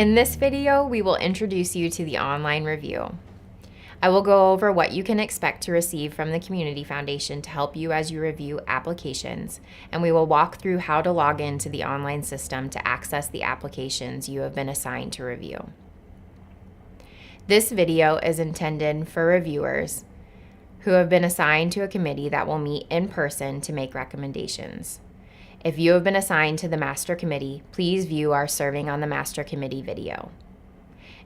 In this video, we will introduce you to the online review. I will go over what you can expect to receive from the Community Foundation to help you as you review applications, and we will walk through how to log into the online system to access the applications you have been assigned to review. This video is intended for reviewers who have been assigned to a committee that will meet in person to make recommendations. If you have been assigned to the Master Committee, please view our Serving on the Master Committee video.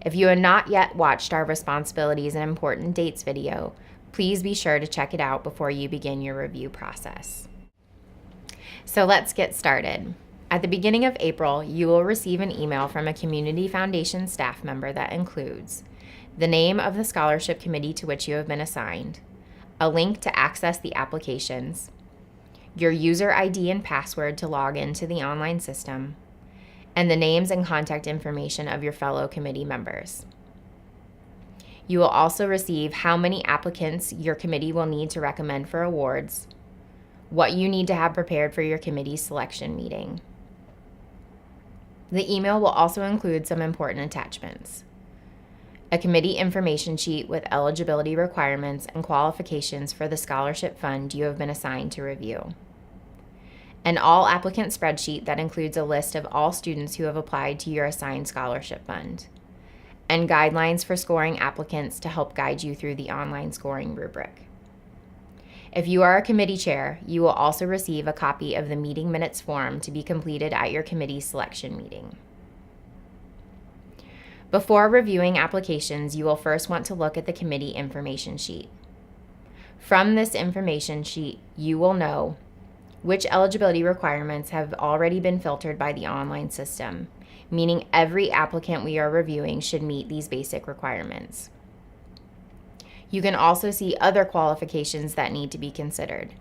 If you have not yet watched our Responsibilities and Important Dates video, please be sure to check it out before you begin your review process. So let's get started. At the beginning of April, you will receive an email from a Community Foundation staff member that includes the name of the scholarship committee to which you have been assigned, a link to access the applications, your user ID and password to log into the online system, and the names and contact information of your fellow committee members. You will also receive how many applicants your committee will need to recommend for awards, what you need to have prepared for your committee selection meeting. The email will also include some important attachments: a committee information sheet with eligibility requirements and qualifications for the scholarship fund you have been assigned to review, an all-applicant spreadsheet that includes a list of all students who have applied to your assigned scholarship fund, and guidelines for scoring applicants to help guide you through the online scoring rubric. If you are a committee chair, you will also receive a copy of the meeting minutes form to be completed at your committee selection meeting. Before reviewing applications, you will first want to look at the committee information sheet. From this information sheet, you will know which eligibility requirements have already been filtered by the online system, meaning every applicant we are reviewing should meet these basic requirements. You can also see other qualifications that need to be considered.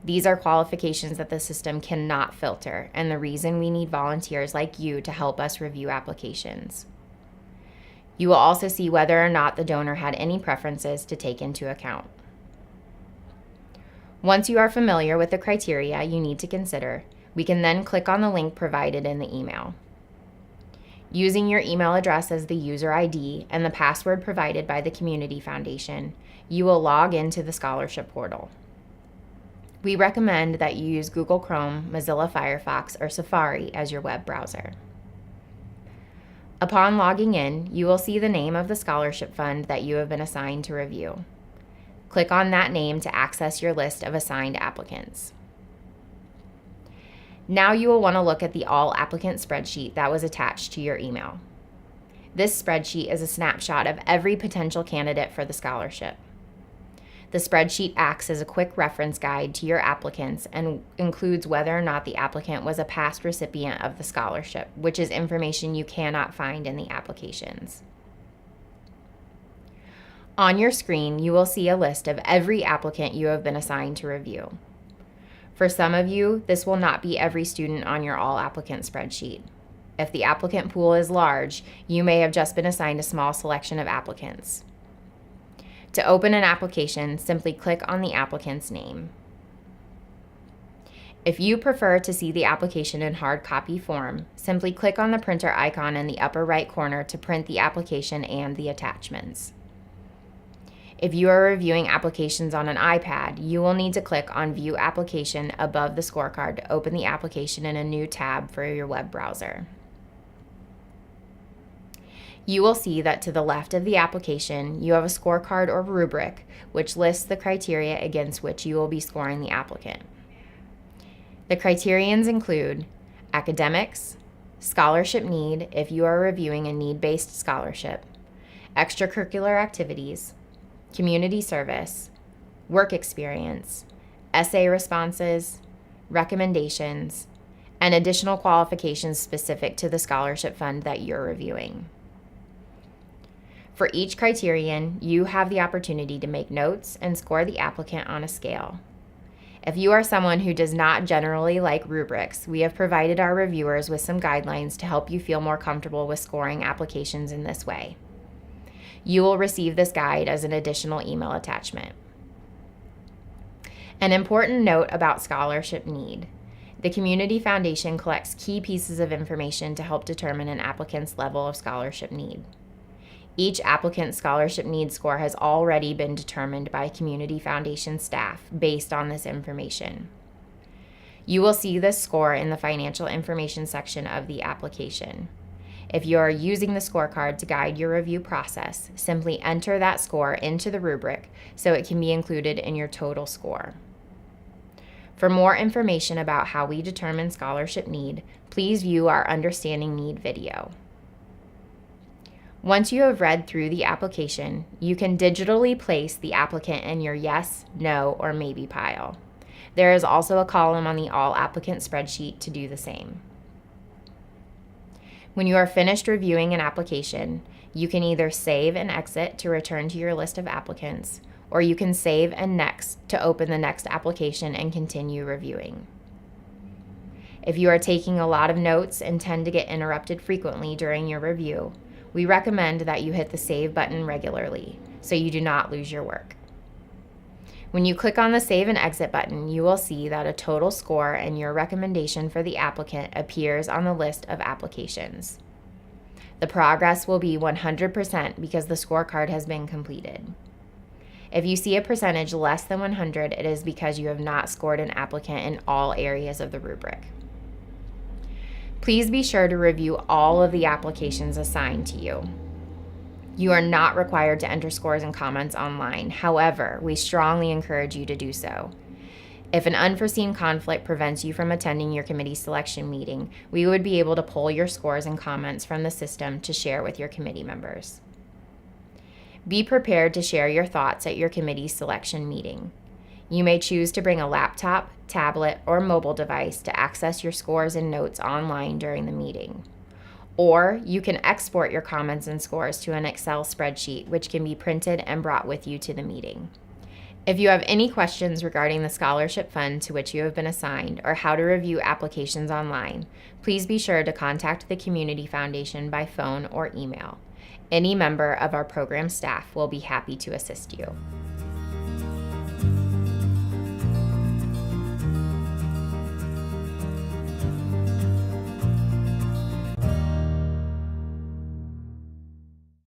These are qualifications that the system cannot filter, and the reason we need volunteers like you to help us review applications. You will also see whether or not the donor had any preferences to take into account. Once you are familiar with the criteria you need to consider, we can then click on the link provided in the email. Using your email address as the user ID and the password provided by the Community Foundation, you will log into the scholarship portal. We recommend that you use Google Chrome, Mozilla Firefox, or Safari as your web browser. Upon logging in, you will see the name of the scholarship fund that you have been assigned to review. Click on that name to access your list of assigned applicants. Now you will want to look at the all-applicant spreadsheet that was attached to your email. This spreadsheet is a snapshot of every potential candidate for the scholarship. The spreadsheet acts as a quick reference guide to your applicants and includes whether or not the applicant was a past recipient of the scholarship, which is information you cannot find in the applications. On your screen, you will see a list of every applicant you have been assigned to review. For some of you, this will not be every student on your all-applicant spreadsheet. If the applicant pool is large, you may have just been assigned a small selection of applicants. To open an application, simply click on the applicant's name. If you prefer to see the application in hard copy form, simply click on the printer icon in the upper right corner to print the application and the attachments. If you are reviewing applications on an iPad, you will need to click on View Application above the scorecard to open the application in a new tab for your web browser. You will see that to the left of the application, you have a scorecard or rubric, which lists the criteria against which you will be scoring the applicant. The criterions include academics, scholarship need if you are reviewing a need-based scholarship, extracurricular activities, community service, work experience, essay responses, recommendations, and additional qualifications specific to the scholarship fund that you're reviewing. For each criterion, you have the opportunity to make notes and score the applicant on a scale. If you are someone who does not generally like rubrics, we have provided our reviewers with some guidelines to help you feel more comfortable with scoring applications in this way. You will receive this guide as an additional email attachment. An important note about scholarship need. The Community Foundation collects key pieces of information to help determine an applicant's level of scholarship need. Each applicant's scholarship need score has already been determined by Community Foundation staff based on this information. You will see this score in the financial information section of the application. If you are using the scorecard to guide your review process, simply enter that score into the rubric so it can be included in your total score. For more information about how we determine scholarship need, please view our Understanding Need video. Once you have read through the application, you can digitally place the applicant in your yes, no, or maybe pile. There is also a column on the All Applicant spreadsheet to do the same. When you are finished reviewing an application, you can either save and exit to return to your list of applicants, or you can save and next to open the next application and continue reviewing. If you are taking a lot of notes and tend to get interrupted frequently during your review, we recommend that you hit the save button regularly so you do not lose your work. When you click on the Save and Exit button, you will see that a total score and your recommendation for the applicant appears on the list of applications. The progress will be 100% because the scorecard has been completed. If you see a percentage less than 100, it is because you have not scored an applicant in all areas of the rubric. Please be sure to review all of the applications assigned to you. You are not required to enter scores and comments online. However, we strongly encourage you to do so. If an unforeseen conflict prevents you from attending your committee selection meeting, we would be able to pull your scores and comments from the system to share with your committee members. Be prepared to share your thoughts at your committee selection meeting. You may choose to bring a laptop, tablet, or mobile device to access your scores and notes online during the meeting. Or you can export your comments and scores to an Excel spreadsheet, which can be printed and brought with you to the meeting. If you have any questions regarding the scholarship fund to which you have been assigned or how to review applications online, please be sure to contact the Community Foundation by phone or email. Any member of our program staff will be happy to assist you.